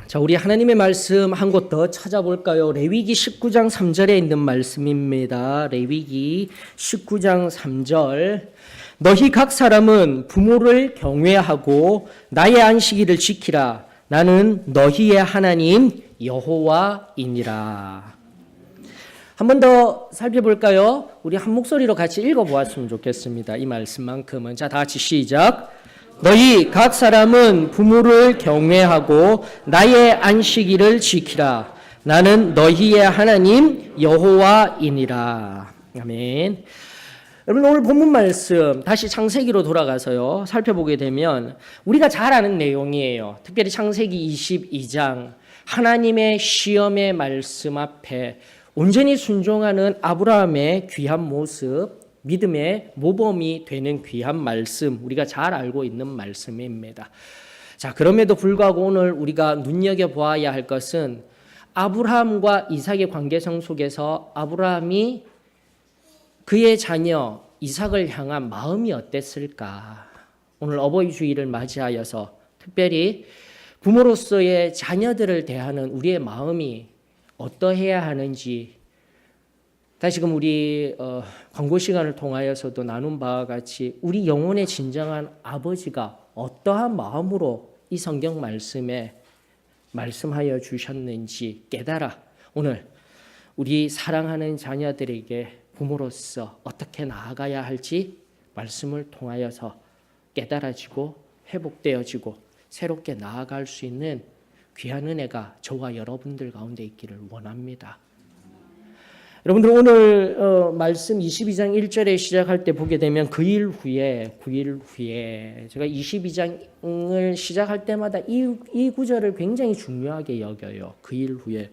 자, 우리 하나님의 말씀 한 곳 더 찾아볼까요? 레위기 19장 3절에 있는 말씀입니다. 레위기 19장 3절. 너희 각 사람은 부모를 경외하고 나의 안식일을 지키라. 나는 너희의 하나님 여호와이니라. 한 번 더 살펴볼까요? 우리 한 목소리로 같이 읽어보았으면 좋겠습니다. 이 말씀만큼은. 자, 다 같이 시작. 너희 각 사람은 부모를 경외하고 나의 안식일을 지키라. 나는 너희의 하나님 여호와이니라. 아멘. 여러분, 오늘 본문 말씀 다시 창세기로 돌아가서요 살펴보게 되면 우리가 잘 아는 내용이에요. 특별히 창세기 22장 하나님의 시험의 말씀 앞에 온전히 순종하는 아브라함의 귀한 모습, 믿음의 모범이 되는 귀한 말씀, 우리가 잘 알고 있는 말씀입니다. 자, 그럼에도 불구하고 오늘 우리가 눈여겨보아야 할 것은 아브라함과 이삭의 관계성 속에서 아브라함이 그의 자녀 이삭을 향한 마음이 어땠을까? 오늘 어버이 주일을 맞이하여서 특별히 부모로서의 자녀들을 대하는 우리의 마음이 어떠해야 하는지 다시금 우리 광고 시간을 통하여서도 나눈 바와 같이 우리 영혼의 진정한 아버지가 어떠한 마음으로 이 성경 말씀에 말씀하여 주셨는지 깨달아 오늘 우리 사랑하는 자녀들에게 부모로서 어떻게 나아가야 할지 말씀을 통하여서 깨달아지고 회복되어지고 새롭게 나아갈 수 있는 귀한 은혜가 저와 여러분들 가운데 있기를 원합니다. 여러분들 오늘 말씀 22장 1절에 시작할 때 보게 되면 9일 후에 제가 22장을 시작할 때마다 이 구절을 굉장히 중요하게 여겨요. 9일 후에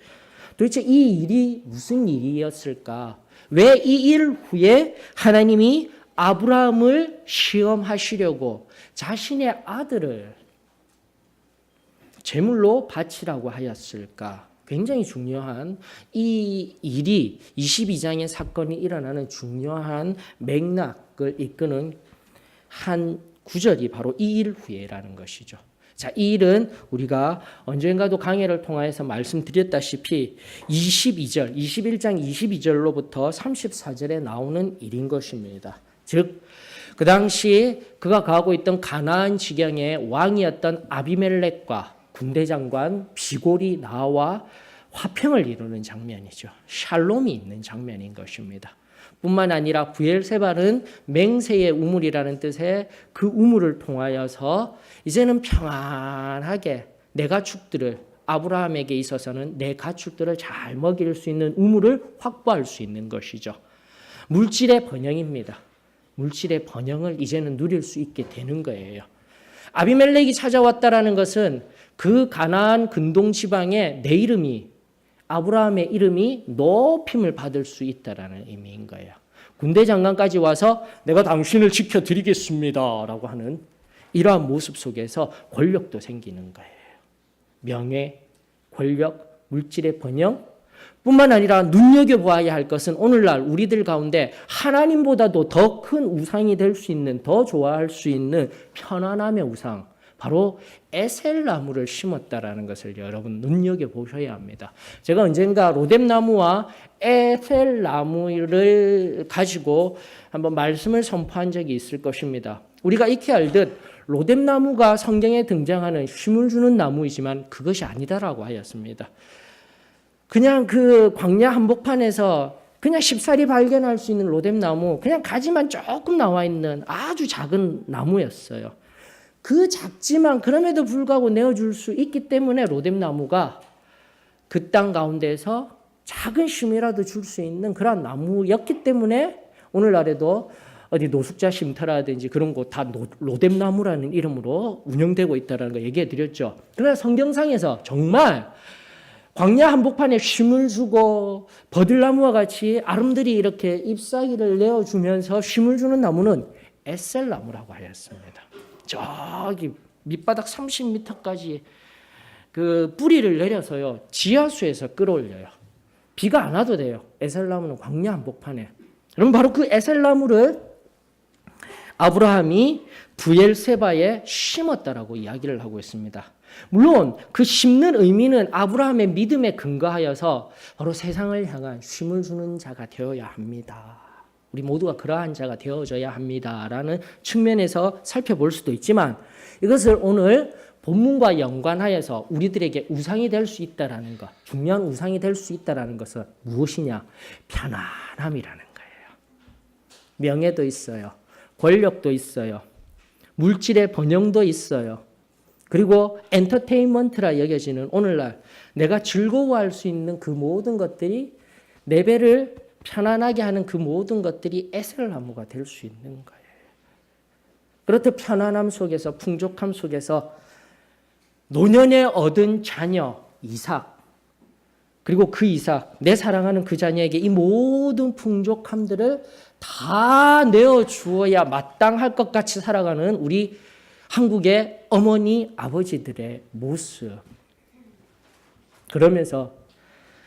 도대체 이 일이 무슨 일이었을까? 왜 이 일 후에 하나님이 아브라함을 시험하시려고 자신의 아들을 제물로 바치라고 하였을까? 굉장히 중요한 이 일이 22장의 사건이 일어나는 중요한 맥락을 이끄는 한 구절이 바로 이 일 후에라는 것이죠. 자, 이 일은 우리가 언젠가도 강해를 통하여서 말씀드렸다시피 22절, 21장 22절로부터 34절에 나오는 일인 것입니다. 즉, 그 당시 그가 가고 있던 가나안 지경의 왕이었던 아비멜렉과 군대장관 비골이 나와 화평을 이루는 장면이죠. 샬롬이 있는 장면인 것입니다. 뿐만 아니라 부엘세바는 맹세의 우물이라는 뜻의 그 우물을 통하여서 이제는 평안하게 내 가축들을 아브라함에게 있어서는 내 가축들을 잘 먹일 수 있는 우물을 확보할 수 있는 것이죠. 물질의 번영입니다. 물질의 번영을 이제는 누릴 수 있게 되는 거예요. 아비멜렉이 찾아왔다라는 것은 그 가나안 근동 지방에 내 이름이 아브라함의 이름이 높임을 받을 수 있다라는 의미인 거예요. 군대 장관까지 와서 내가 당신을 지켜드리겠습니다라고 하는 이러한 모습 속에서 권력도 생기는 거예요. 명예, 권력, 물질의 번영 뿐만 아니라 눈여겨보아야 할 것은 오늘날 우리들 가운데 하나님보다도 더 큰 우상이 될 수 있는, 더 좋아할 수 있는 편안함의 우상, 바로 에셀나무를 심었다라는 것을 여러분 눈여겨보셔야 합니다. 제가 언젠가 로뎀나무와 에셀나무를 가지고 한번 말씀을 선포한 적이 있을 것입니다. 우리가 익히 알듯 로뎀나무가 성경에 등장하는 쉼을 주는 나무이지만 그것이 아니다라고 하였습니다. 그냥 그 광야 한복판에서 그냥 쉽사리 발견할 수 있는 로뎀나무, 그냥 가지만 조금 나와 있는 아주 작은 나무였어요. 그 작지만 그럼에도 불구하고 내어줄 수 있기 때문에 로뎀나무가 그 땅 가운데서 작은 쉼이라도 줄 수 있는 그런 나무였기 때문에 오늘날에도 어디 노숙자 쉼터라든지 그런 곳 다 로뎀나무라는 이름으로 운영되고 있다는 거 얘기해 드렸죠. 그러나 성경상에서 정말 광야 한복판에 쉼을 주고 버들나무와 같이 아름드리 이렇게 잎사귀를 내어주면서 쉼을 주는 나무는 에셀나무라고 하였습니다. 저기 밑바닥 30m까지 그 뿌리를 내려서요 지하수에서 끌어올려요. 비가 안 와도 돼요. 에셀나무는 광야 한복판에. 그럼 바로 그 에셀나무를 아브라함이 부엘세바에 심었다라고 이야기를 하고 있습니다. 물론 그 심는 의미는 아브라함의 믿음에 근거하여서 바로 세상을 향한 쉼을 주는 자가 되어야 합니다. 우리 모두가 그러한 자가 되어져야 합니다라는 측면에서 살펴볼 수도 있지만 이것을 오늘 본문과 연관하여서 우리들에게 우상이 될 수 있다라는 것, 중요한 우상이 될 수 있다라는 것은 무엇이냐? 편안함이라는 거예요. 명예도 있어요. 권력도 있어요. 물질의 번영도 있어요. 그리고 엔터테인먼트라 여겨지는 오늘날 내가 즐거워할 수 있는 그 모든 것들이 내 배를 편안하게 하는 그 모든 것들이 에셀나무가 될 수 있는 거예요. 그렇듯 편안함 속에서 풍족함 속에서 노년에 얻은 자녀 이삭 그리고 그 이삭 내 사랑하는 그 자녀에게 이 모든 풍족함들을 다 내어주어야 마땅할 것 같이 살아가는 우리 한국의 어머니 아버지들의 모습. 그러면서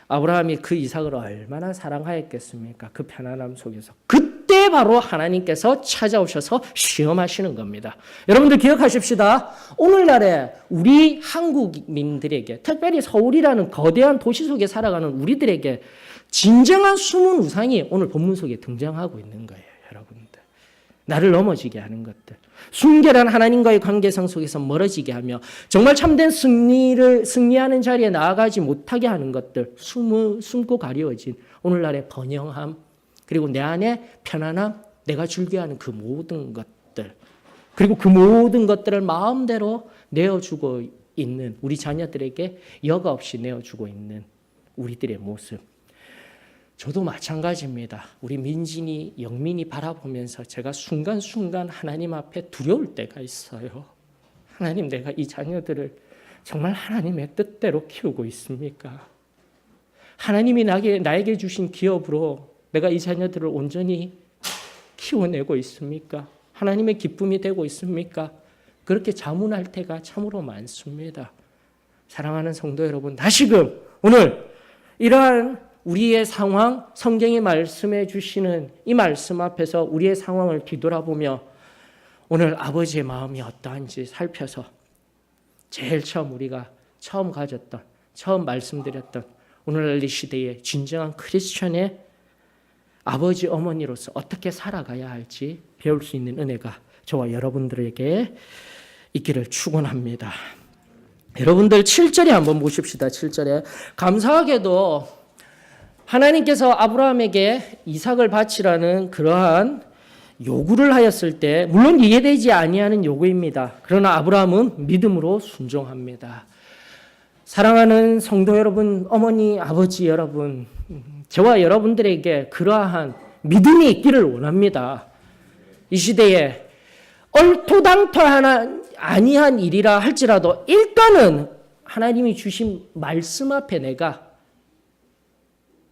아브라함이 그 이삭을 얼마나 사랑하였겠습니까? 그 편안함 속에서. 그때 바로 하나님께서 찾아오셔서 시험하시는 겁니다. 여러분들 기억하십시다. 오늘날에 우리 한국민들에게 특별히 서울이라는 거대한 도시 속에 살아가는 우리들에게 진정한 숨은 우상이 오늘 본문 속에 등장하고 있는 거예요. 여러분들. 나를 넘어지게 하는 것들. 순결한 하나님과의 관계성 속에서 멀어지게 하며 정말 참된 승리하는 자리에 나아가지 못하게 하는 것들, 숨고 가려워진 오늘날의 번영함, 그리고 내 안에 편안함, 내가 즐겨하는 그 모든 것들, 그리고 그 모든 것들을 마음대로 내어주고 있는 우리 자녀들에게 여과 없이 내어주고 있는 우리들의 모습. 저도 마찬가지입니다. 우리 민진이, 영민이 바라보면서 제가 순간순간 하나님 앞에 두려울 때가 있어요. 하나님, 내가 이 자녀들을 정말 하나님의 뜻대로 키우고 있습니까? 하나님이 나에게 주신 기업으로 내가 이 자녀들을 온전히 키워내고 있습니까? 하나님의 기쁨이 되고 있습니까? 그렇게 자문할 때가 참으로 많습니다. 사랑하는 성도 여러분, 다시금 오늘 이러한 우리의 상황, 성경이 말씀해 주시는 이 말씀 앞에서 우리의 상황을 뒤돌아보며 오늘 아버지의 마음이 어떠한지 살펴서 제일 우리가 처음 가졌던, 처음 말씀드렸던 오늘날 이 시대의 진정한 크리스천의 아버지, 어머니로서 어떻게 살아가야 할지 배울 수 있는 은혜가 저와 여러분들에게 있기를 축원합니다. 여러분들 7절에 한번 보십시다. 7절에 감사하게도 하나님께서 아브라함에게 이삭을 바치라는 그러한 요구를 하였을 때 물론 이해되지 아니하는 요구입니다. 그러나 아브라함은 믿음으로 순종합니다. 사랑하는 성도 여러분, 어머니, 아버지 여러분, 저와 여러분들에게 그러한 믿음이 있기를 원합니다. 이 시대에 얼토당토 아니한 일이라 할지라도 일단은 하나님이 주신 말씀 앞에 내가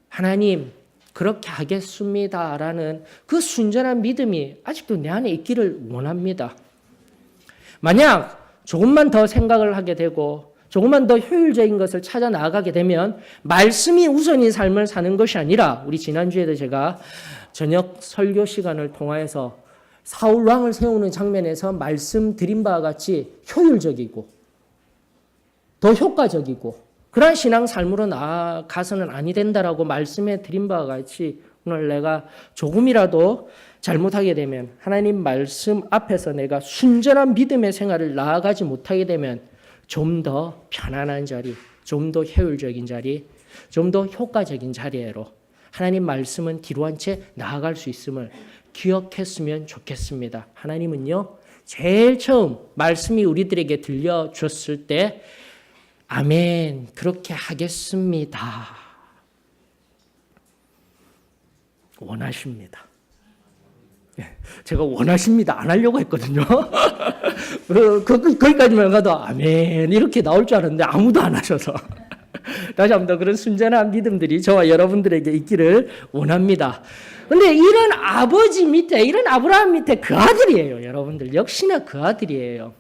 하나님 그렇게 하겠습니다라는 그 순전한 믿음이 아직도 내 안에 있기를 원합니다. 만약 조금만 더 생각을 하게 되고 조금만 더 효율적인 것을 찾아 나아가게 되면 말씀이 우선인 삶을 사는 것이 아니라 우리 지난주에도 제가 저녁 설교 시간을 통하여서 사울 왕을 세우는 장면에서 말씀드린 바와 같이 효율적이고 더 효과적이고 그러한 신앙 삶으로 나아가서는 아니 된다라고 말씀해 드린 바와 같이 오늘 내가 조금이라도 잘못하게 되면 하나님 말씀 앞에서 내가 순전한 믿음의 생활을 나아가지 못하게 되면 좀 더 편안한 자리, 좀 더 효율적인 자리, 좀 더 효과적인 자리로 하나님 말씀은 뒤로한 채 나아갈 수 있음을 기억했으면 좋겠습니다. 하나님은요, 제일 처음 말씀이 우리들에게 들려줬을 때 아멘, 그렇게 하겠습니다. 원하십니다. 제가 원하십니다. 안 하려고 했거든요. 거기까지만 가도 아멘, 이렇게 나올 줄 알았는데 아무도 안 하셔서. 다시 한 번 더 그런 순전한 믿음들이 저와 여러분들에게 있기를 원합니다. 근데 이런 아버지 밑에, 이런 아브라함 밑에 그 아들이에요. 여러분들, 역시나 그 아들이에요.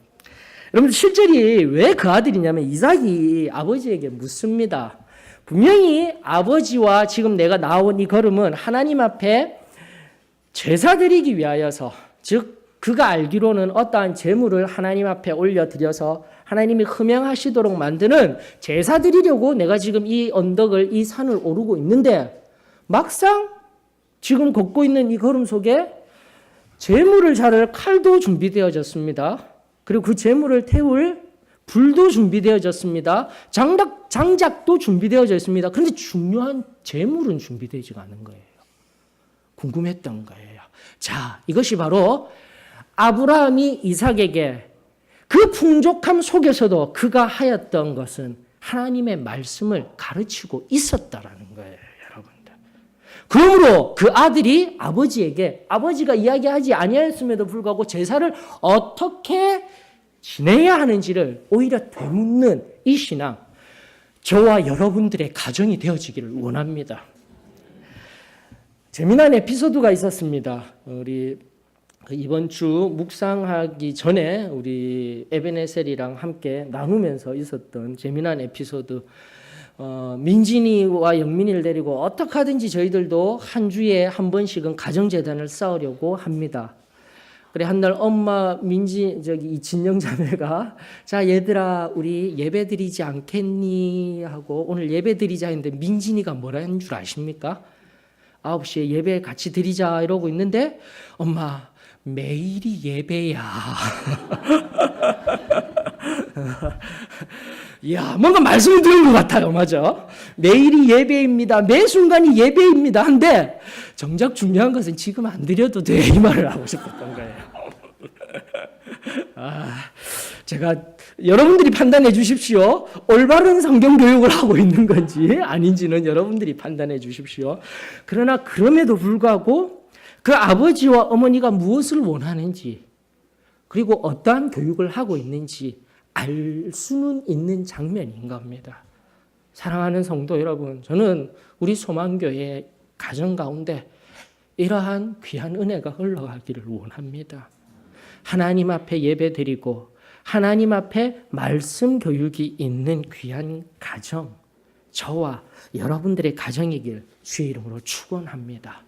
여러분 실제로 왜 그 아들이냐면 이삭이 아버지에게 묻습니다. 분명히 아버지와 지금 내가 나온 이 걸음은 하나님 앞에 제사 드리기 위하여서, 즉 그가 알기로는 어떠한 제물을 하나님 앞에 올려드려서 하나님이 흠양하시도록 만드는 제사 드리려고 내가 지금 이 언덕을, 이 산을 오르고 있는데 막상 지금 걷고 있는 이 걸음 속에 제물을 자를 칼도 준비되어졌습니다. 그리고 그 제물을 태울 불도 준비되어졌습니다. 장작도 준비되어져 있습니다. 그런데 중요한 제물은 준비되지가 않은 거예요. 궁금했던 거예요. 자, 이것이 바로 아브라함이 이삭에게 그 풍족함 속에서도 그가 하였던 것은 하나님의 말씀을 가르치고 있었다라는 거예요, 여러분들. 그러므로 그 아들이 아버지에게 아버지가 이야기하지 아니하였음에도 불구하고 제사를 어떻게 지내야 하는지를 오히려 되묻는 이 신앙, 저와 여러분들의 가정이 되어지기를 원합니다. 재미난 에피소드가 있었습니다. 우리 이번 주 묵상하기 전에 우리 에베네셀이랑 함께 나누면서 있었던 재미난 에피소드. 민진이와 영민이를 데리고 어떻게 하든지 저희들도 한 주에 한 번씩은 가정재단을 쌓으려고 합니다. 그래 한날 엄마 이 진영 자매가 자 얘들아 우리 예배 드리지 않겠니 하고 오늘 예배 드리자 했는데 민진이가 뭐라 했는 줄 아십니까? 9시에 예배 같이 드리자 이러고 있는데 엄마 매일이 예배야. 이야 뭔가 말씀을 들은 것 같아요. 맞아. 매일이 예배입니다. 매 순간이 예배입니다. 한데 정작 중요한 것은 지금 안 드려도 돼 이 말을 하고 싶었던 거예요. 제가 여러분들이 판단해 주십시오. 올바른 성경 교육을 하고 있는 건지 아닌지는 여러분들이 판단해 주십시오. 그러나 그럼에도 불구하고 그 아버지와 어머니가 무엇을 원하는지 그리고 어떠한 교육을 하고 있는지 알 수는 있는 장면인 겁니다. 사랑하는 성도 여러분, 저는 우리 소망교회 가정 가운데 이러한 귀한 은혜가 흘러가기를 원합니다. 하나님 앞에 예배드리고 하나님 앞에 말씀 교육이 있는 귀한 가정, 저와 여러분들의 가정이길 주의 이름으로 축원합니다.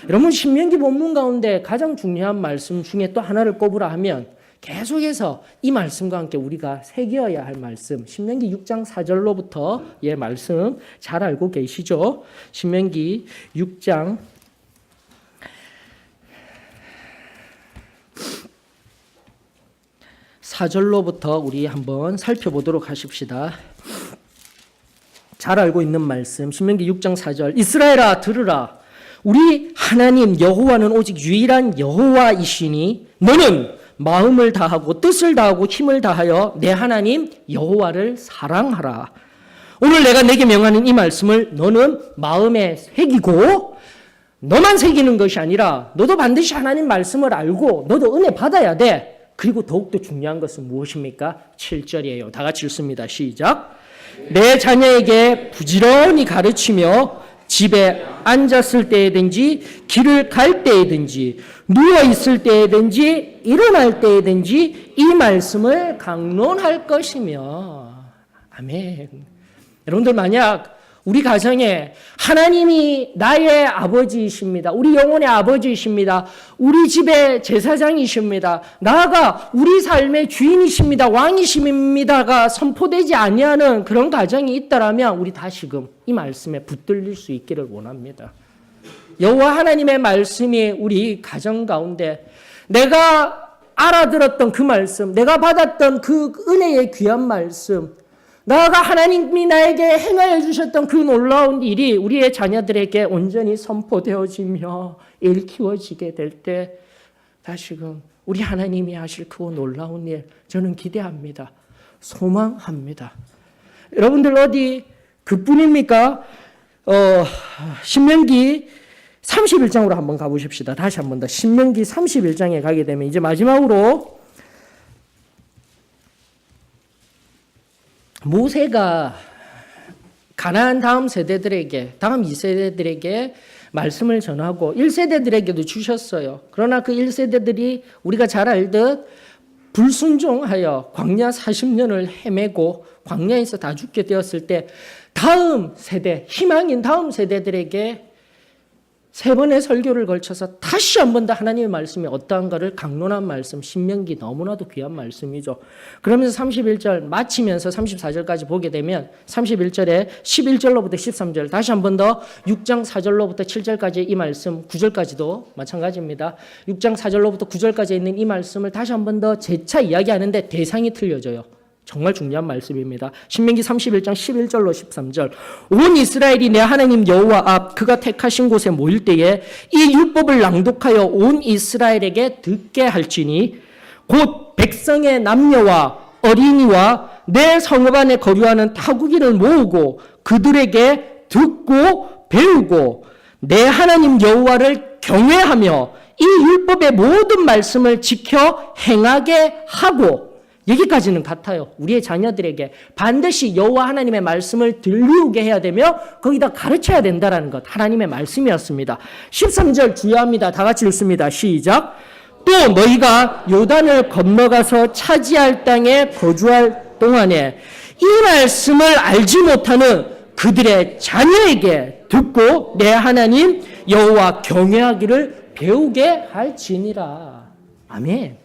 여러분 신명기 본문 가운데 가장 중요한 말씀 중에 또 하나를 꼽으라 하면 계속해서 이 말씀과 함께 우리가 새겨야 할 말씀, 신명기 6장 4절로부터의 말씀 잘 알고 계시죠? 신명기 6장 4절로부터 우리 한번 살펴보도록 하십시다. 잘 알고 있는 말씀, 신명기 6장 4절. 이스라엘아 들으라. 우리 하나님 여호와는 오직 유일한 여호와이시니 너는 마음을 다하고 뜻을 다하고 힘을 다하여 내 하나님 여호와를 사랑하라. 오늘 내가 내게 명하는 이 말씀을 너는 마음에 새기고 너만 새기는 것이 아니라 너도 반드시 하나님 말씀을 알고 너도 은혜 받아야 돼. 그리고 더욱더 중요한 것은 무엇입니까? 7절이에요. 다 같이 읽습니다. 시작. 내 자녀에게 부지런히 가르치며 집에 앉았을 때에든지 길을 갈 때에든지 누워있을 때에든지 일어날 때에든지 이 말씀을 강론할 것이며. 아멘. 여러분들 만약 우리 가정에 하나님이 나의 아버지이십니다. 우리 영혼의 아버지이십니다. 우리 집의 제사장이십니다. 나아가 우리 삶의 주인이십니다. 왕이십니다가 선포되지 아니하는 그런 가정이 있다라면 우리 다시금 이 말씀에 붙들릴 수 있기를 원합니다. 여호와 하나님의 말씀이 우리 가정 가운데 내가 알아들었던 그 말씀, 내가 받았던 그 은혜의 귀한 말씀, 나아가 하나님이 나에게 행하여 주셨던 그 놀라운 일이 우리의 자녀들에게 온전히 선포되어지며 일키워지게 될 때 다시금 우리 하나님이 하실 그 놀라운 일 저는 기대합니다. 소망합니다. 여러분들 어디 그뿐입니까? 신명기 31장으로 한번 가보십시다. 다시 한번 더 신명기 31장에 가게 되면 이제 마지막으로 모세가 가나안 다음 세대들에게, 다음 2세대들에게 말씀을 전하고 1세대들에게도 주셨어요. 그러나 그 1세대들이 우리가 잘 알듯 불순종하여 광야 40년을 헤매고 광야에서 다 죽게 되었을 때 다음 세대, 희망인 다음 세대들에게 3번의 설교를 걸쳐서 다시 한 번 더 하나님의 말씀이 어떠한가를 강론한 말씀, 신명기 너무나도 귀한 말씀이죠. 그러면서 31절 마치면서 34절까지 보게 되면 31절에 11절로부터 13절 다시 한 번 더 6장 4절로부터 7절까지 이 말씀 9절까지도 마찬가지입니다. 6장 4절로부터 9절까지 있는 이 말씀을 다시 한 번 더 재차 이야기하는데 대상이 틀려져요. 정말 중요한 말씀입니다. 신명기 31장 11절로 13절 온 이스라엘이 내 하나님 여호와 앞 그가 택하신 곳에 모일 때에 이 율법을 낭독하여 온 이스라엘에게 듣게 할지니 곧 백성의 남녀와 어린이와 내 성읍 안에 거류하는 타국인을 모으고 그들에게 듣고 배우고 내 하나님 여호와를 경외하며 이 율법의 모든 말씀을 지켜 행하게 하고 여기까지는 같아요. 우리의 자녀들에게 반드시 여호와 하나님의 말씀을 들리우게 해야 되며 거기다 가르쳐야 된다는 것 하나님의 말씀이었습니다. 13절 주의합니다. 다 같이 읽습니다. 시작. 또 너희가 요단을 건너가서 차지할 땅에 거주할 동안에 이 말씀을 알지 못하는 그들의 자녀에게 듣고 내 하나님 여호와 경외하기를 배우게 할지니라. 아멘.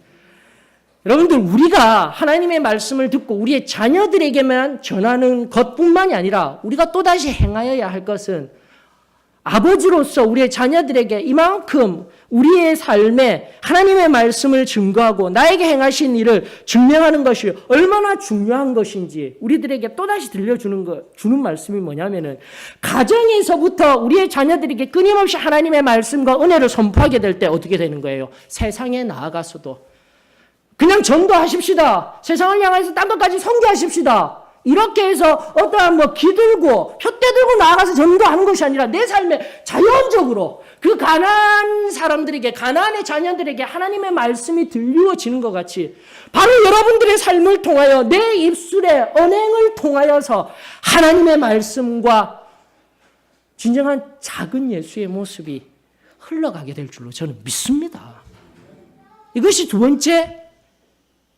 여러분들 우리가 하나님의 말씀을 듣고 우리의 자녀들에게만 전하는 것뿐만이 아니라 우리가 또다시 행하여야 할 것은 아버지로서 우리의 자녀들에게 이만큼 우리의 삶에 하나님의 말씀을 증거하고 나에게 행하신 일을 증명하는 것이 얼마나 중요한 것인지 우리들에게 또다시 주는 말씀이 뭐냐면은 가정에서부터 우리의 자녀들에게 끊임없이 하나님의 말씀과 은혜를 선포하게 될 때 어떻게 되는 거예요? 세상에 나아가서도 그냥 전도하십시다. 세상을 향해서 딴 것까지 선교하십시다. 이렇게 해서 어떠한 기들고 푯대 들고 나아가서 전도하는 것이 아니라 내 삶에 자연적으로 그 가난한 사람들에게 가난의 자녀들에게 하나님의 말씀이 들리워지는 것 같이 바로 여러분들의 삶을 통하여 내 입술의 언행을 통하여서 하나님의 말씀과 진정한 작은 예수의 모습이 흘러가게 될 줄로 저는 믿습니다. 이것이 두 번째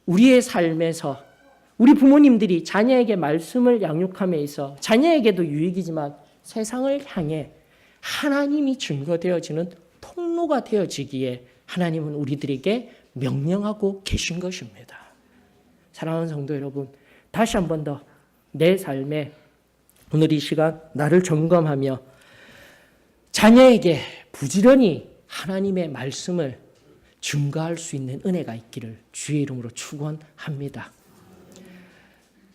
우리의 삶에서 우리 부모님들이 자녀에게 말씀을 양육함에 있어 자녀에게도 유익이지만 세상을 향해 하나님이 증거되어지는 통로가 되어지기에 하나님은 우리들에게 명령하고 계신 것입니다. 사랑하는 성도 여러분, 다시 한 번 더 내 삶에 오늘 이 시간 나를 점검하며 자녀에게 부지런히 하나님의 말씀을 증거할 수 있는 은혜가 있기를 주의 이름으로 축원합니다.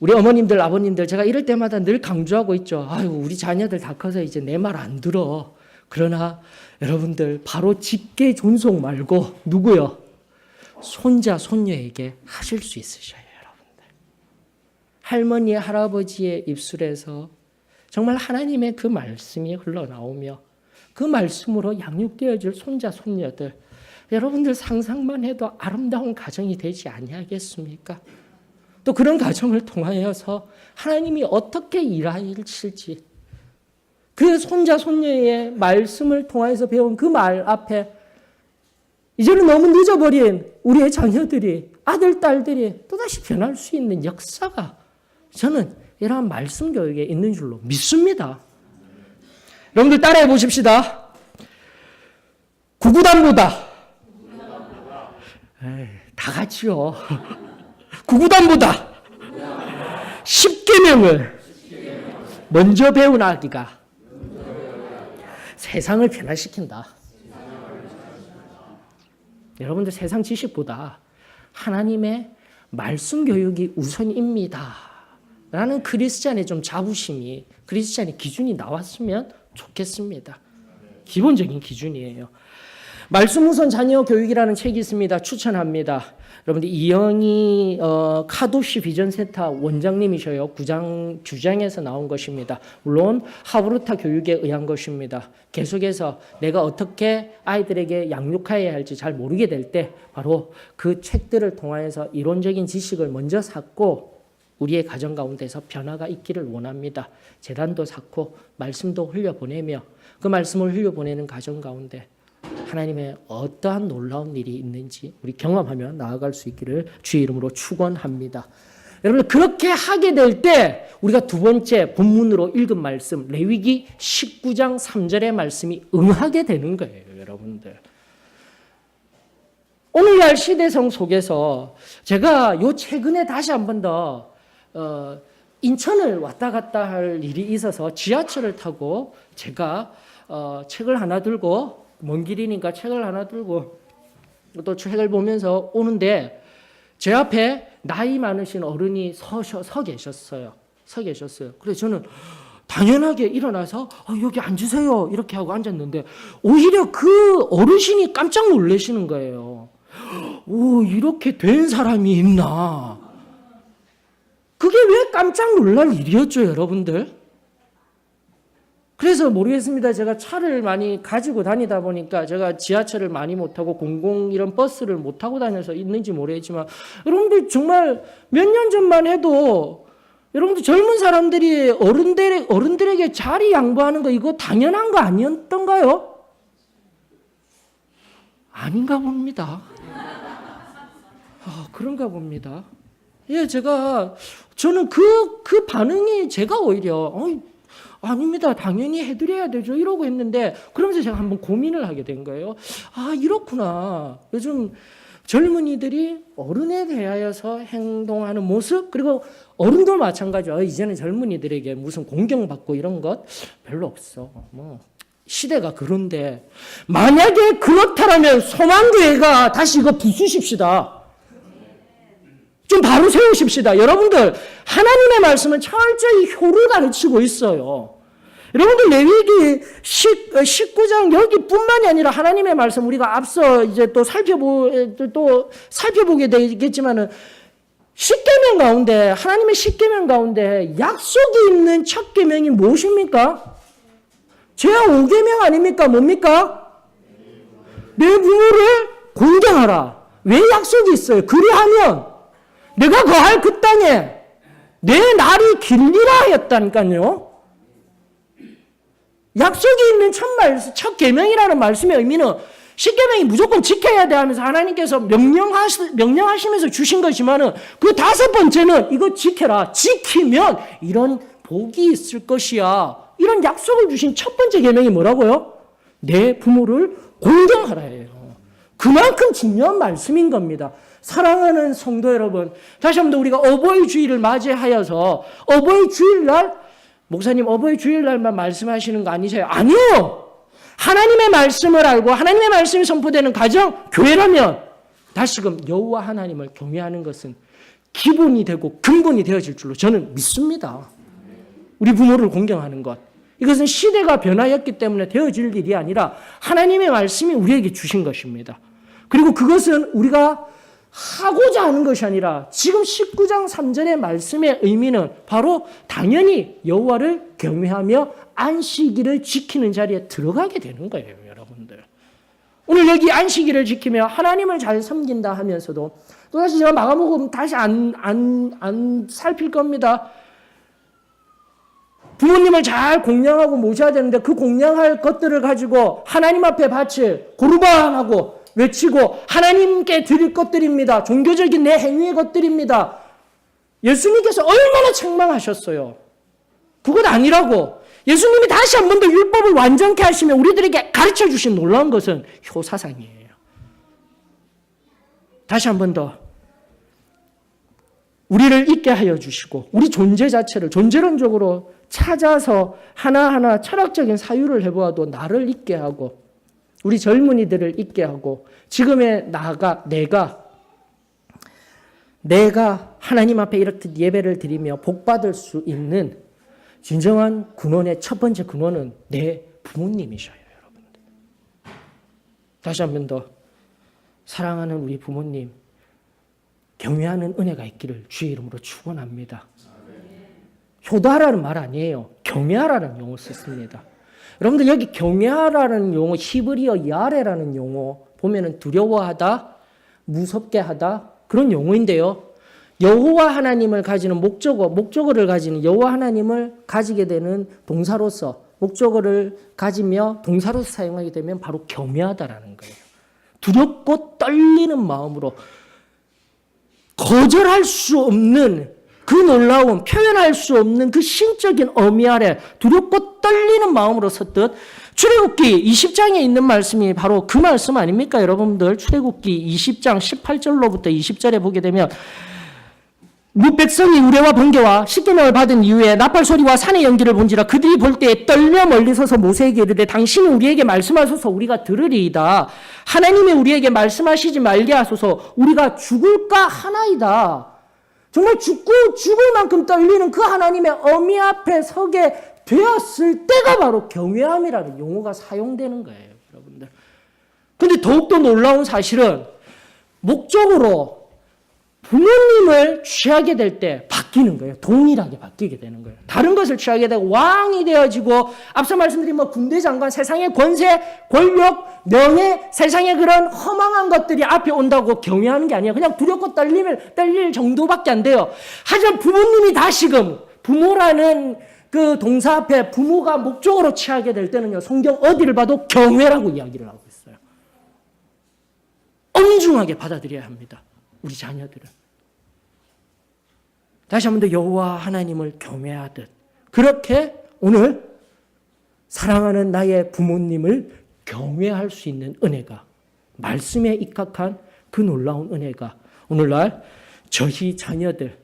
우리 어머님들, 아버님들 제가 이럴 때마다 늘 강조하고 있죠. 아유, 우리 자녀들 다 커서 이제 내 말 안 들어. 그러나 여러분들 바로 직계 존속 말고 누구요? 손자, 손녀에게 하실 수 있으셔요, 여러분들. 할머니, 할아버지의 입술에서 정말 하나님의 그 말씀이 흘러나오며 그 말씀으로 양육되어질 손자, 손녀들 여러분들 상상만 해도 아름다운 가정이 되지 아니하겠습니까? 또 그런 가정을 통하여서 하나님이 어떻게 일하실지 그 손자 손녀의 말씀을 통해서 배운 그 말 앞에 이제는 너무 늦어버린 우리의 자녀들이 아들, 딸들이 또다시 변할 수 있는 역사가 저는 이러한 말씀 교육에 있는 줄로 믿습니다. 여러분들 따라해 보십시다. 구구단보다 다 같이요. 구구단보다 10계명을 먼저 배운 아기가 세상을 변화시킨다. 여러분들 세상 지식보다 하나님의 말씀 교육이 우선입니다. 라는 크리스찬의 좀 자부심이 크리스찬의 기준이 나왔으면 좋겠습니다. 기본적인 기준이에요. 말씀 우선 자녀 교육이라는 책이 있습니다. 추천합니다. 여러분들 이영희 카도시 비전센터 원장님이셔요. 규장에서 나온 것입니다. 물론 하브르타 교육에 의한 것입니다. 계속해서 내가 어떻게 아이들에게 양육해야 할지 잘 모르게 될 때 바로 그 책들을 통하여서 이론적인 지식을 먼저 쌓고 우리의 가정 가운데서 변화가 있기를 원합니다. 재단도 쌓고 말씀도 흘려보내며 그 말씀을 흘려보내는 가정 가운데 하나님의 어떠한 놀라운 일이 있는지 우리 경험하며 나아갈 수 있기를 주의 이름으로 축원합니다. 여러분 그렇게 하게 될 때 우리가 두 번째 본문으로 읽은 말씀 레위기 19장 3절의 말씀이 응하게 되는 거예요, 여러분들. 오늘날 시대성 속에서 제가 요 최근에 다시 한 번 더 인천을 왔다 갔다 할 일이 있어서 지하철을 타고 제가 책을 하나 들고 먼 길이니까 책을 하나 들고 또 책을 보면서 오는데 제 앞에 나이 많으신 어른이 서 계셨어요. 그래서 저는 당연하게 일어나서 여기 앉으세요 이렇게 하고 앉았는데 오히려 그 어르신이 깜짝 놀라시는 거예요. 오, 이렇게 된 사람이 있나? 그게 왜 깜짝 놀랄 일이었죠, 여러분들? 그래서 모르겠습니다. 제가 차를 많이 가지고 다니다 보니까 제가 지하철을 많이 못 타고 공공 이런 버스를 못 타고 다녀서 있는지 모르겠지만 여러분들 정말 몇 년 전만 해도 여러분들 젊은 사람들이 어른들에게 자리 양보하는 거 이거 당연한 거 아니었던가요? 아닌가 봅니다. 그런가 봅니다. 예, 저는 그 반응이 제가 오히려 아닙니다. 당연히 해드려야 되죠. 이러고 했는데 그러면서 제가 한번 고민을 하게 된 거예요. 이렇구나. 요즘 젊은이들이 어른에 대하여서 행동하는 모습 그리고 어른도 마찬가지죠. 이제는 젊은이들에게 무슨 공경받고 이런 것 별로 없어. 시대가 그런데 만약에 그렇다면 소망교회가 다시 이거 부수십시다. 좀 바로 세우십시다. 여러분들 하나님의 말씀은 철저히 효를 가르치고 있어요. 여러분들 레위기 19장 여기뿐만이 아니라 하나님의 말씀 우리가 앞서 이제 또 살펴보게 되겠지만은 10계명 가운데 하나님의 10계명 가운데 약속이 있는 첫 계명이 무엇입니까? 제가 5계명 아닙니까? 뭡니까? 내 부모를 공경하라. 왜 약속이 있어요? 그리하면 내가 거할 그 땅에 내 날이 길리라 하였다니까요. 약속이 있는 첫 계명이라는 말씀의 의미는 10계명이 무조건 지켜야 돼 하면서 하나님께서 명령하시면서 주신 것이지만은 그 5번째는 이거 지켜라. 지키면 이런 복이 있을 것이야. 이런 약속을 주신 첫 번째 계명이 뭐라고요? 내 부모를 공경하라예요. 그만큼 중요한 말씀인 겁니다. 사랑하는 성도 여러분, 다시 한번 우리가 어버이 주일을 맞이하여서 어버이 주일날 목사님 어버이 주일날만 말씀하시는 거 아니세요? 아니요. 하나님의 말씀을 알고 하나님의 말씀이 선포되는 가정 교회라면 다시금 여호와 하나님을 경외하는 것은 기본이 되고 근본이 되어질 줄로 저는 믿습니다. 우리 부모를 공경하는 것. 이것은 시대가 변화였기 때문에 되어질 일이 아니라 하나님의 말씀이 우리에게 주신 것입니다. 그리고 그것은 우리가 하고자 하는 것이 아니라 지금 19장 3절의 말씀의 의미는 바로 당연히 여호와를 경외하며 안식일을 지키는 자리에 들어가게 되는 거예요, 여러분들. 오늘 여기 안식일을 지키며 하나님을 잘 섬긴다 하면서도 또다시 제가 마감하고 다시 안 살필 겁니다. 부모님을 잘 공양하고 모셔야 되는데 그 공양할 것들을 가지고 하나님 앞에 바칠 고르반하고 외치고 하나님께 드릴 것들입니다. 종교적인 내 행위의 것들입니다. 예수님께서 얼마나 책망하셨어요. 그것 아니라고. 예수님이 다시 한 번 더 율법을 완전케 하시며 우리들에게 가르쳐 주신 놀라운 것은 효사상이에요. 다시 한 번 더 우리를 있게 하여 주시고 우리 존재 자체를 존재론적으로 찾아서 하나하나 철학적인 사유를 해보아도 나를 있게 하고 우리 젊은이들을 있게 하고 지금의 내가 하나님 앞에 이렇게 예배를 드리며 복받을 수 있는 진정한 근원의 첫 번째 근원은 내 부모님이셔요, 여러분들. 다시 한 번 더 사랑하는 우리 부모님 경외하는 은혜가 있기를 주의 이름으로 축원합니다. 효도하라는 말 아니에요. 경외하라는 용어 썼습니다. 여러분들 여기 경외하라는 용어 히브리어 야레라는 용어 보면은 두려워하다, 무섭게 하다 그런 용어인데요. 여호와 하나님을 가지는 목적어를 가지는 여호와 하나님을 가지게 되는 동사로서 목적어를 가지며 동사로서 사용하게 되면 바로 경외하다라는 거예요. 두렵고 떨리는 마음으로 거절할 수 없는 그 놀라움, 표현할 수 없는 그 신적인 의미 아래 두렵고 떨리는 마음으로 섰듯 출애굽기 20장에 있는 말씀이 바로 그 말씀 아닙니까, 여러분들? 출애굽기 20장 18절로부터 20절에 보게 되면 백성이 우레와 번개와 십계명을 받은 이후에 나팔 소리와 산의 연기를 본지라 그들이 볼 때에 떨며 멀리 서서 모세에게 이르되 당신이 우리에게 말씀하소서 우리가 들으리이다. 하나님이 우리에게 말씀하시지 말게 하소서 우리가 죽을까 하나이다. 정말 죽을 만큼 떨리는 그 하나님의 어미 앞에 서게 되었을 때가 바로 경외함이라는 용어가 사용되는 거예요, 여러분들. 근데 더욱더 놀라운 사실은 목적으로 부모님을 취하게 될 때 바뀌는 거예요. 동일하게 바뀌게 되는 거예요. 다른 것을 취하게 되고 왕이 되어지고 앞서 말씀드린 군대 장관, 세상의 권세, 권력, 명예, 세상의 그런 허망한 것들이 앞에 온다고 경외하는 게 아니에요. 그냥 두렵고 떨릴 정도밖에 안 돼요. 하지만 부모님이 다시금 부모라는 그 동사 앞에 부모가 목적으로 취하게 될 때는요. 성경 어디를 봐도 경외라고 이야기를 하고 있어요. 엄중하게 받아들여야 합니다. 우리 자녀들은. 다시 한 번 더 여호와 하나님을 경외하듯 그렇게 오늘 사랑하는 나의 부모님을 경외할 수 있는 은혜가 말씀에 입각한 그 놀라운 은혜가 오늘날 저희 자녀들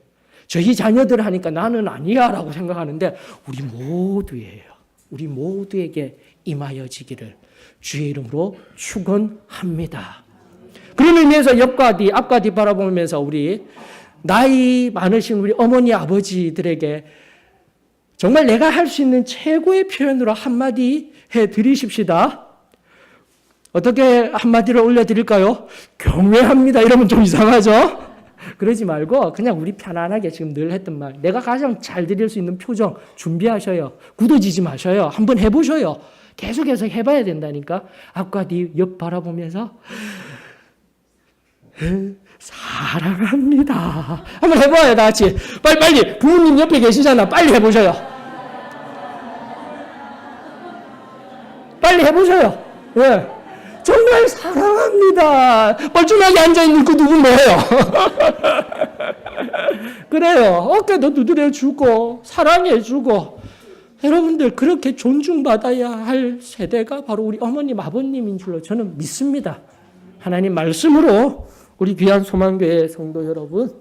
하니까 나는 아니야 라고 생각하는데 우리 모두예요. 우리 모두에게 임하여지기를 주의 이름으로 축원합니다. 그런 의미에서 옆과 뒤, 앞과 뒤 바라보면서 우리 나이 많으신 우리 어머니, 아버지들에게 정말 내가 할 수 있는 최고의 표현으로 한마디 해드리십시다. 어떻게 한마디를 올려드릴까요? 경외합니다. 이러면 좀 이상하죠? 그러지 말고 그냥 우리 편안하게 지금 늘 했던 말, 내가 가장 잘 드릴 수 있는 표정 준비하셔요. 굳어지지 마셔요. 한번 해보셔요. 계속해서 해봐야 된다니까. 앞과 뒤, 옆 바라보면서 사랑합니다. 한번 해봐요, 다 같이. 빨리. 부모님 옆에 계시잖아. 빨리 해보셔요. 빨리 해보셔요. 예. 정말 사랑합니다. 뻘쭘하게 앉아있는 그 누군 뭐예요? 그래요. 어깨도 두드려주고, 사랑해주고. 여러분들, 그렇게 존중받아야 할 세대가 바로 우리 어머님, 아버님인 줄로 저는 믿습니다. 하나님 말씀으로 우리 귀한 소망교회 성도 여러분,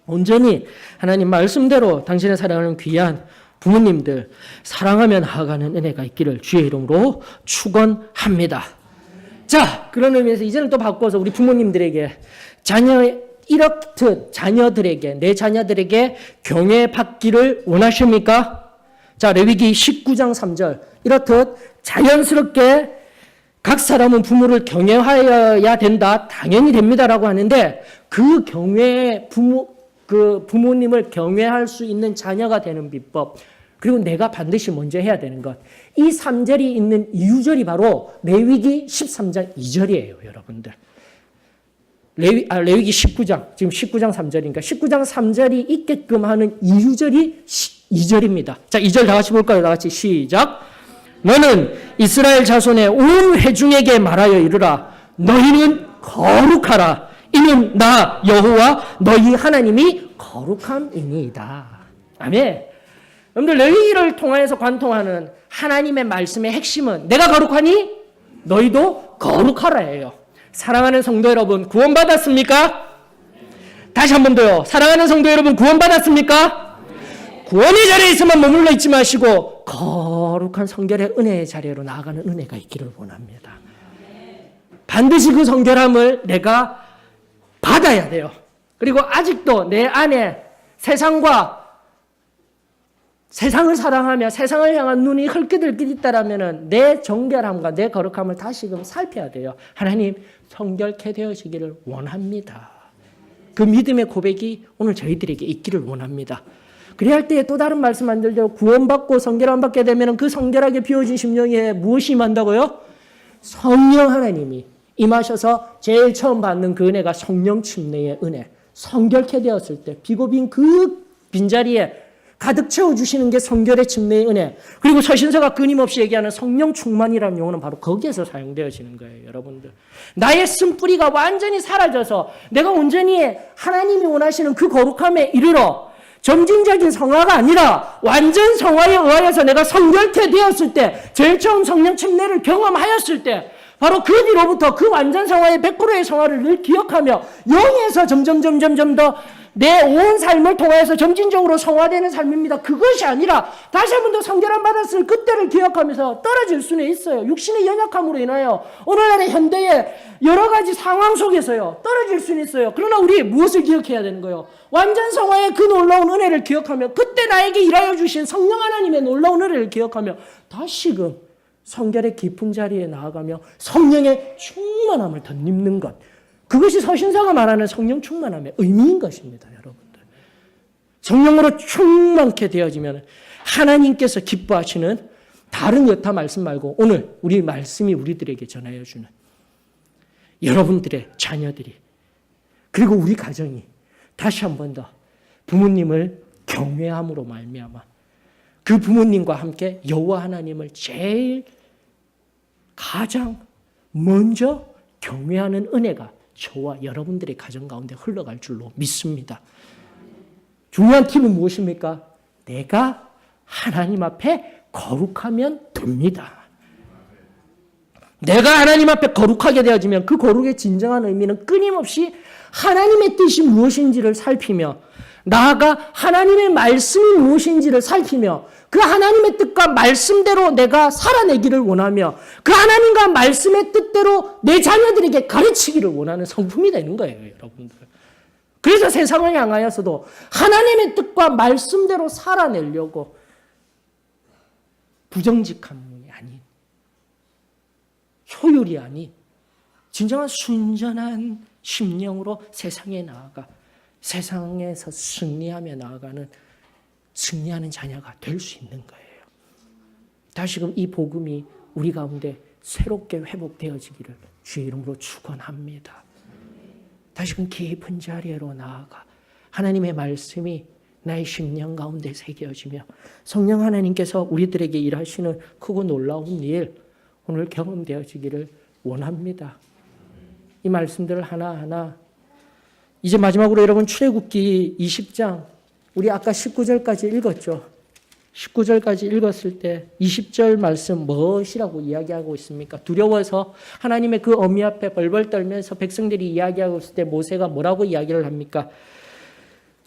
온전히 하나님 말씀대로 당신의 사랑하는 귀한 부모님들 사랑하며 나아가는 은혜가 있기를 주의 이름으로 축원합니다. 자, 그런 의미에서 이제는 또 바꿔서 우리 부모님들에게 이렇듯 자녀들에게, 내 자녀들에게 경외받기를 원하십니까? 자, 레위기 19장 3절. 이렇듯 자연스럽게 각 사람은 부모를 경외하여야 된다. 당연히 됩니다라고 하는데 그 부모님을 경외할 수 있는 자녀가 되는 비법, 그리고 내가 반드시 먼저 해야 되는 것, 이 3절이 있는 이유절이 바로 레위기 13장 2절이에요, 여러분들. 레위기 19장, 지금 19장 3절이니까 19장 3절이 있게끔 하는 이유절이 2절입니다. 자, 2절 다 같이 볼까요? 다 같이 시작. 너는 이스라엘 자손의 온 회중에게 말하여 이르라. 너희는 거룩하라. 이는 나 여호와 너희 하나님이 거룩함이니이다. 아멘. 여러분들, 레위기를 통하여서 관통하는 하나님의 말씀의 핵심은 내가 거룩하니 너희도 거룩하라예요. 사랑하는 성도 여러분, 구원받았습니까? 다시 한 번 더요. 사랑하는 성도 여러분, 구원받았습니까? 구원의 자리에 있으면 머물러 있지 마시고 거룩한 성결의 은혜의 자리로 나아가는 은혜가 있기를 원합니다. 반드시 그 성결함을 내가 받아야 돼요. 그리고 아직도 내 안에 세상을 사랑하며 세상을 향한 눈이 흘끗흘끗 있다라면 내 정결함과 내 거룩함을 다시금 살펴야 돼요. 하나님, 성결케 되어지기를 원합니다. 그 믿음의 고백이 오늘 저희들에게 있기를 원합니다. 그래야 할 때에 또 다른 말씀 안 들죠. 구원받고 성결함 받게 되면 그 성결하게 비워진 심령에 무엇이 임한다고요? 성령 하나님이 임하셔서 제일 처음 받는 그 은혜가 성령 침례의 은혜. 성결케 되었을 때 비고 빈 그 빈자리에 가득 채워주시는 게 성결의 침례의 은혜. 그리고 서신서가 끊임없이 얘기하는 성령 충만이라는 용어는 바로 거기에서 사용되어지는 거예요, 여러분들. 나의 쓴뿌리가 완전히 사라져서 내가 온전히 하나님이 원하시는 그 거룩함에 이르러 점진적인 성화가 아니라 완전 성화에 의하여서 내가 성결케 되었을 때, 제일 처음 성령 침례를 경험하였을 때, 바로 그 뒤로부터 그 완전 성화의 100%의 성화를 늘 기억하며 영에서 점점 더 내 온 삶을 통해서 점진적으로 성화되는 삶입니다. 그것이 아니라 다시 한 번 더 성결함 받았을 그때를 기억하면서 떨어질 수는 있어요. 육신의 연약함으로 인하여 오늘날의 현대의 여러 가지 상황 속에서요, 떨어질 수는 있어요. 그러나 우리 무엇을 기억해야 되는 거예요? 완전 성화의 그 놀라운 은혜를 기억하며, 그때 나에게 일하여 주신 성령 하나님의 놀라운 은혜를 기억하며 다시금 성결의 깊은 자리에 나아가며 성령의 충만함을 덧입는 것, 그것이 서신사가 말하는 성령 충만함의 의미인 것입니다. 여러분들, 성령으로 충만케 되어지면 하나님께서 기뻐하시는 다른 여타 말씀 말고 오늘 우리 말씀이 우리들에게 전하여 주는 여러분들의 자녀들이, 그리고 우리 가정이 다시 한 번 더 부모님을 경외함으로 말미암아 그 부모님과 함께 여호와 하나님을 제일 가장 먼저 경외하는 은혜가 저와 여러분들의 가정 가운데 흘러갈 줄로 믿습니다. 중요한 팁은 무엇입니까? 내가 하나님 앞에 거룩하면 됩니다. 내가 하나님 앞에 거룩하게 되어지면 그 거룩의 진정한 의미는 끊임없이 하나님의 뜻이 무엇인지를 살피며, 나아가 하나님의 말씀이 무엇인지를 살피며, 그 하나님의 뜻과 말씀대로 내가 살아내기를 원하며, 그 하나님과 말씀의 뜻대로 내 자녀들에게 가르치기를 원하는 성품이 되는 거예요, 여러분들. 그래서 세상을 향하여서도 하나님의 뜻과 말씀대로 살아내려고 부정직함이 아닌, 효율이 아닌 진정한 순전한 심령으로 세상에 나아가 세상에서 승리하며 나아가는, 승리하는 자녀가 될 수 있는 거예요. 다시금 이 복음이 우리 가운데 새롭게 회복되어지기를 주의 이름으로 축원합니다. 다시금 깊은 자리로 나아가 하나님의 말씀이 나의 심령 가운데 새겨지며 성령 하나님께서 우리들에게 일하시는 크고 놀라운 일 오늘 경험되어지기를 원합니다. 이 말씀들을 하나하나, 이제 마지막으로 여러분 출애굽기 20장 우리 아까 19절까지 읽었죠. 19절까지 읽었을 때 20절 말씀 무엇이라고 이야기하고 있습니까? 두려워서 하나님의 그 어미 앞에 벌벌 떨면서 백성들이 이야기하고 있을 때 모세가 뭐라고 이야기를 합니까?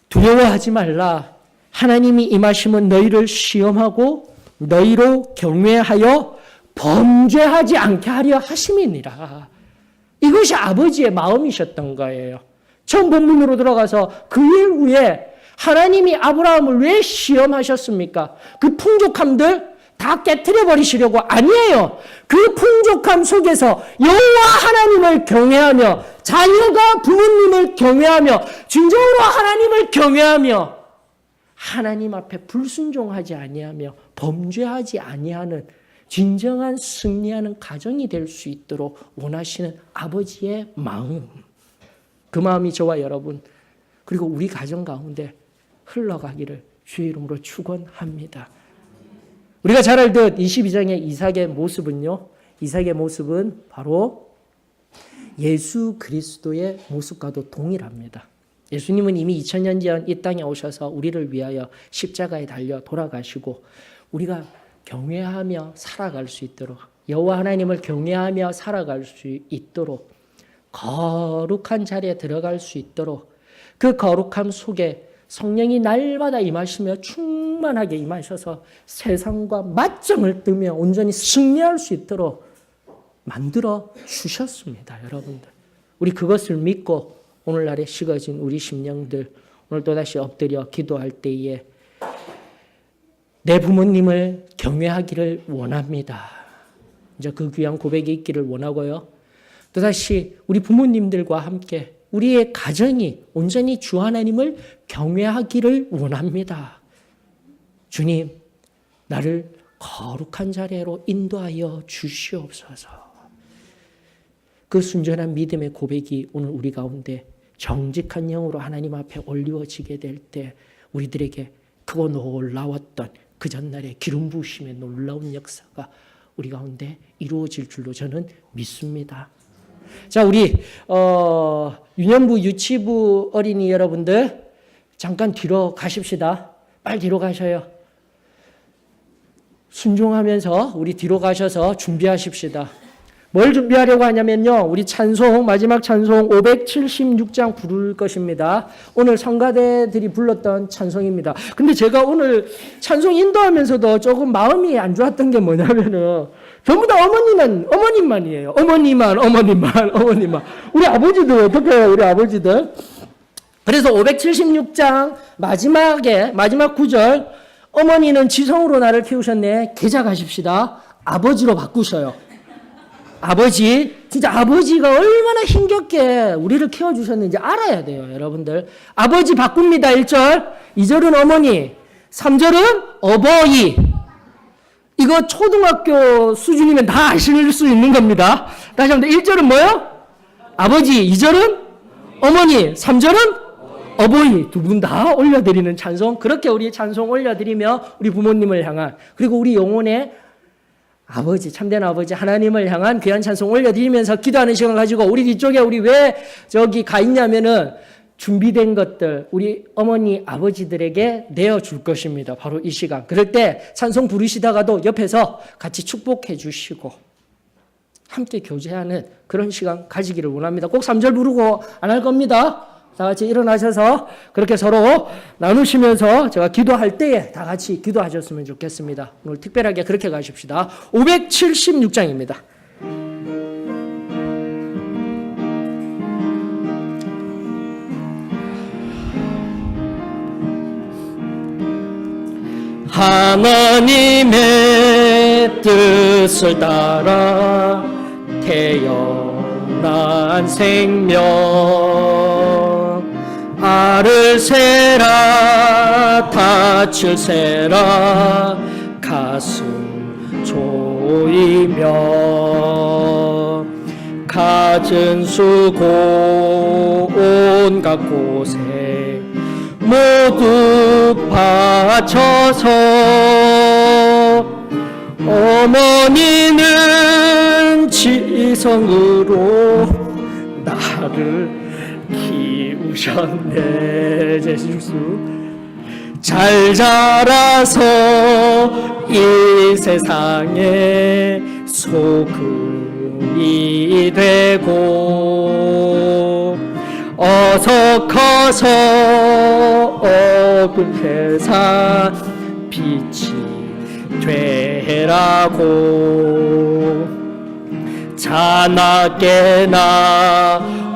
두려워하지 말라. 하나님이 임하시면 너희를 시험하고 너희로 경외하여 범죄하지 않게 하려 하심이니라. 이것이 아버지의 마음이셨던 거예요. 처음 본문으로 들어가서 그 일 후에 하나님이 아브라함을 왜 시험하셨습니까? 그 풍족함들 다 깨트려 버리시려고? 아니에요. 그 풍족함 속에서 여호와 하나님을 경외하며, 자녀가 부모님을 경외하며, 진정으로 하나님을 경외하며, 하나님 앞에 불순종하지 아니하며 범죄하지 아니하는 진정한 승리하는 가정이 될 수 있도록 원하시는 아버지의 마음, 그 마음이 저와 여러분 그리고 우리 가정 가운데 흘러가기를 주의 이름으로 축원합니다. 우리가 잘 알듯 22장의 이삭의 모습은요, 이삭의 모습은 바로 예수 그리스도의 모습과도 동일합니다. 예수님은 이미 2000년 전 이 땅에 오셔서 우리를 위하여 십자가에 달려 돌아가시고 우리가 경외하며 살아갈 수 있도록, 여호와 하나님을 경외하며 살아갈 수 있도록, 거룩한 자리에 들어갈 수 있도록, 그 거룩함 속에 성령이 날마다 임하시며 충만하게 임하셔서 세상과 맞짱을 뜨며 온전히 승리할 수 있도록 만들어 주셨습니다. 여러분들, 우리 그것을 믿고 오늘날에 식어진 우리 심령들, 오늘 또다시 엎드려 기도할 때에 내 부모님을 경외하기를 원합니다. 이제 그 귀한 고백이 있기를 원하고요. 또다시 우리 부모님들과 함께 우리의 가정이 온전히 주 하나님을 경외하기를 원합니다. 주님, 나를 거룩한 자리로 인도하여 주시옵소서. 그 순전한 믿음의 고백이 오늘 우리 가운데 정직한 영으로 하나님 앞에 올리워지게 될 때 우리들에게 크고 놀라웠던 그 전날의 기름 부으심의 놀라운 역사가 우리 가운데 이루어질 줄로 저는 믿습니다. 자, 우리 유년부 유치부 어린이 여러분들, 잠깐 뒤로 가십시다. 빨리 뒤로 가셔요. 순종하면서 우리 뒤로 가셔서 준비하십시다. 뭘 준비하려고 하냐면요. 우리 찬송, 마지막 찬송 576장 부를 것입니다. 오늘 성가대들이 불렀던 찬송입니다. 근데 제가 오늘 찬송 인도하면서도 조금 마음이 안 좋았던 게 뭐냐면은 전부 다 어머님만이에요. 어머니만. 우리 아버지들 어떻게 해요? 우리 아버지들. 그래서 576장 마지막 구절, 어머니는 지성으로 나를 키우셨네. 계좌 가십시다. 아버지로 바꾸셔요. 아버지, 진짜 아버지가 얼마나 힘겹게 우리를 키워주셨는지 알아야 돼요, 여러분들. 아버지 바꿉니다, 1절. 2절은 어머니, 3절은 어버이. 이거 초등학교 수준이면 다 아실 수 있는 겁니다. 다시 한번 1절은 뭐요? 아버지, 2절은 어머니, 3절은 어버이. 두 분 다 올려드리는 찬송. 그렇게 우리 찬송 올려드리며 우리 부모님을 향한, 그리고 우리 영혼의 아버지, 참된 아버지 하나님을 향한 귀한 찬송 올려드리면서 기도하는 시간 가지고, 우리 뒤쪽에 우리 왜 저기 가 있냐면은 준비된 것들 우리 어머니 아버지들에게 내어줄 것입니다. 바로 이 시간. 그럴 때 찬송 부르시다가도 옆에서 같이 축복해 주시고 함께 교제하는 그런 시간 가지기를 원합니다. 꼭 3절 부르고 안 할 겁니다. 다 같이 일어나셔서 그렇게 서로 나누시면서 제가 기도할 때에 다 같이 기도하셨으면 좋겠습니다. 오늘 특별하게 그렇게 가십시다. 576장입니다. 하나님의 뜻을 따라 태어난 생명, 알을 세라 닻을 세라 가슴 조이며, 갖은 수고 온갖 곳에 모두 바쳐서, 어머니는 지성으로 나를 키우셨네. 제수 잘 자라서 이 세상에 소금이 되고, 어서 커서 어두운 세상 빛이 되라고. 자나깨나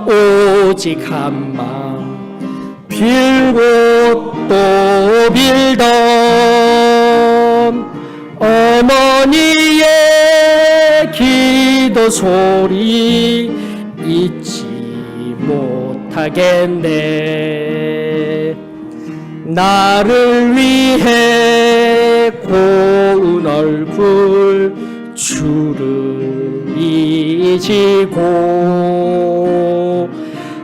오직 한맘 빌고 또 빌던, 어머니의 기도 소리 잊지 못하겠네. 나를 위해 고운 얼굴 주름이 지고,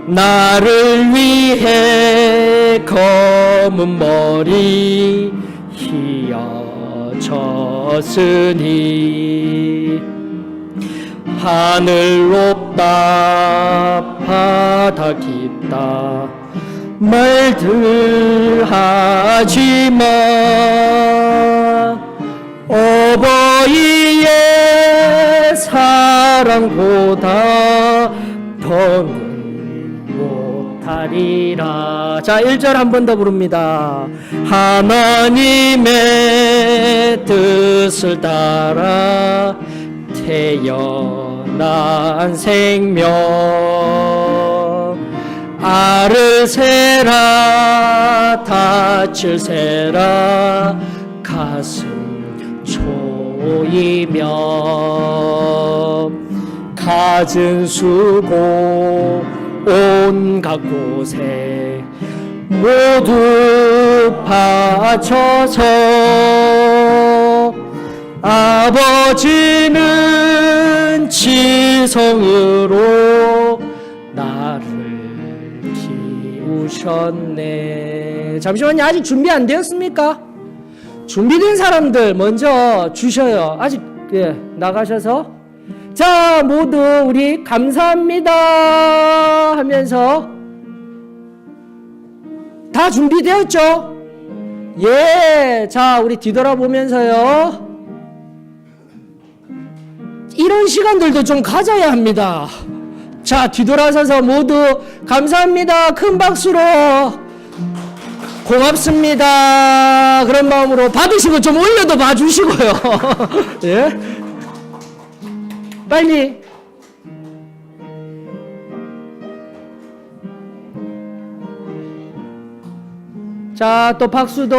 나를 위해 검은 머리 휘어졌으니, 하늘 높다 바다 깊다 말들 하지마, 어버이의 사랑보다 더는 못하리라. 자, 1절 한 번 더 부릅니다. 하나님의 뜻을 따라 태어난 생명, 알을 세라 닻을 세라 가슴 조이며, 갖은 수고 온갖 곳에 모두 바쳐서, 아버지는 지성으로 나를 키우셨네. 잠시만요. 아직 준비 안 되었습니까? 준비된 사람들 먼저 주셔요. 아직 나가셔서. 자, 모두 우리 감사합니다 하면서 다 준비되었죠? 예. 자, 우리 뒤돌아보면서요. 이런 시간들도 좀 가져야 합니다. 자, 뒤돌아서서 모두 감사합니다. 큰 박수로 고맙습니다. 그런 마음으로 받으시고 좀 올려도 봐주시고요. 예? 빨리. 자, 또 박수도.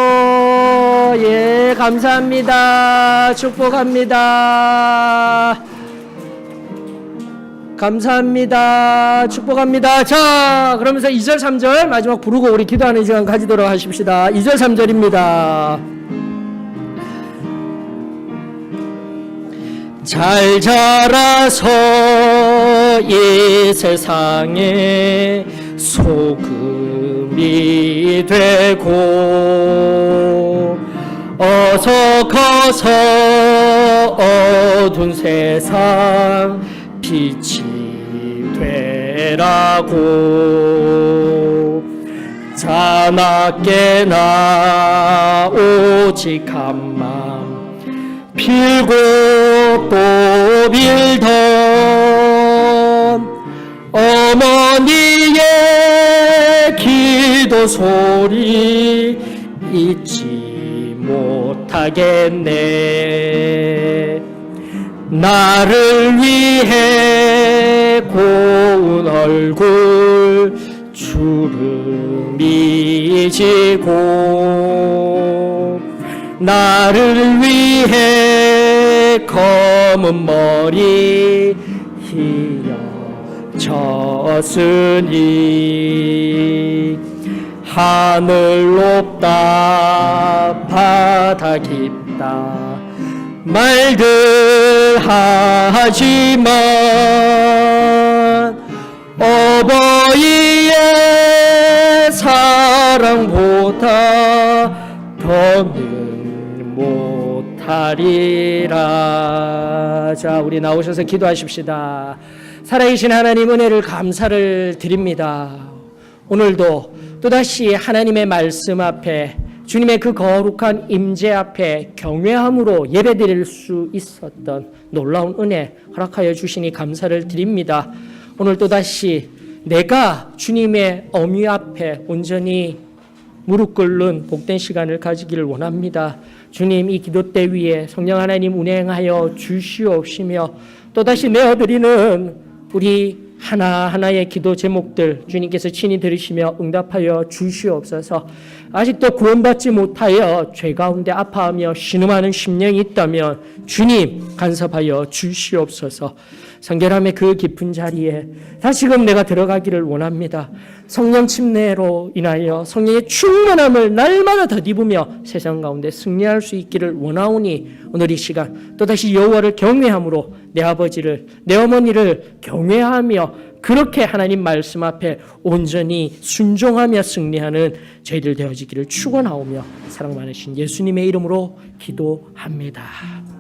예, 감사합니다. 축복합니다. 감사합니다. 축복합니다. 자, 그러면서 2절 3절 마지막 부르고 우리 기도하는 시간 가지도록 하십시다. 2절 3절입니다. 잘 자라서 이 세상에 소금이 되고 어서 커서 어두운 세상 빛이 되라고. 자나깨나 오직 한맘 빌고 또 빌던 어머니의 기도 소리 잊지 못하겠네. 나를 위해 고운 얼굴 주름이 지고 나를 위해 검은 머리 휘어졌으니 하늘 높다 바다 깊다 말들 하지만 어버이의 사랑보다 더는 못하리라. 자, 우리 나오셔서 기도하십시다. 살아계신 하나님 은혜를 감사를 드립니다. 오늘도 또다시 하나님의 말씀 앞에 주님의 그 거룩한 임재 앞에 경외함으로 예배드릴 수 있었던 놀라운 은혜 허락하여 주시니 감사를 드립니다. 오늘 또다시 내가 주님의 어미 앞에 온전히 무릎 꿇는 복된 시간을 가지기를 원합니다. 주님, 이 기도대 위에 성령 하나님 운행하여 주시옵시며 또다시 내어드리는 우리 하나하나의 기도 제목들 주님께서 친히 들으시며 응답하여 주시옵소서. 아직도 구원받지 못하여 죄 가운데 아파하며 신음하는 심령이 있다면 주님 간섭하여 주시옵소서. 성결함의 그 깊은 자리에 다시금 내가 들어가기를 원합니다. 성령 침례로 인하여 성령의 충만함을 날마다 덧입으며 세상 가운데 승리할 수 있기를 원하오니 오늘 이 시간 또다시 여호와를 경외함으로 내 아버지를 내 어머니를 경외하며 그렇게 하나님 말씀 앞에 온전히 순종하며 승리하는 저희들 되어지기를 축원하오며 사랑 많으신 예수님의 이름으로 기도합니다.